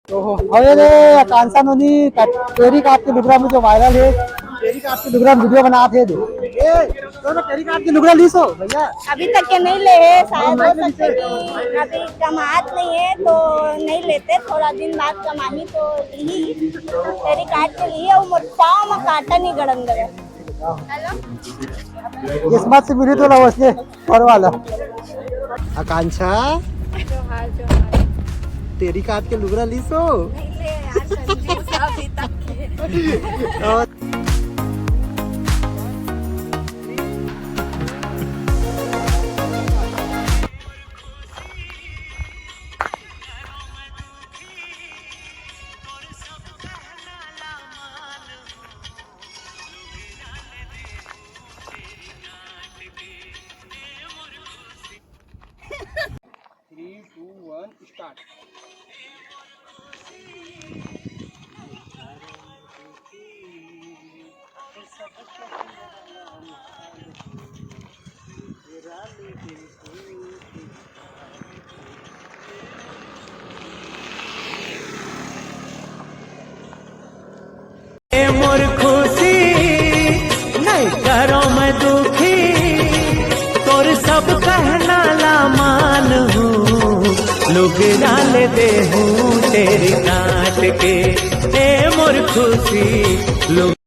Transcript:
अरे रे कांसा नोनी टेरी काट के लुगरा में जो वायरल है, टेरी काट के लुगरा वीडियो बनाते थे। दोनों टेरी काट के लुगरा लीसो भैया। अभी तक के नहीं ले है, शायद हो सकते कि अभी कमात नहीं है तो नहीं लेते, थोड़ा दिन बाद कमाही तो ली तेरी काट के लिए वो मोर पाँव में काटा नहीं गड़न गया। हेलो किस्मत से मिली तो ना उसने और वाला आकांक्षा टेरी काट के लुगरा लीसो नहीं ले यार संजीव से अभी तक के। स्टार्ट। मोर खुशी नहीं करो मैं दुखी, तोर सब कहना ला मान हूँ, लोग डाल दे हूँ तेरी काट के। ए मोर खुशी लोग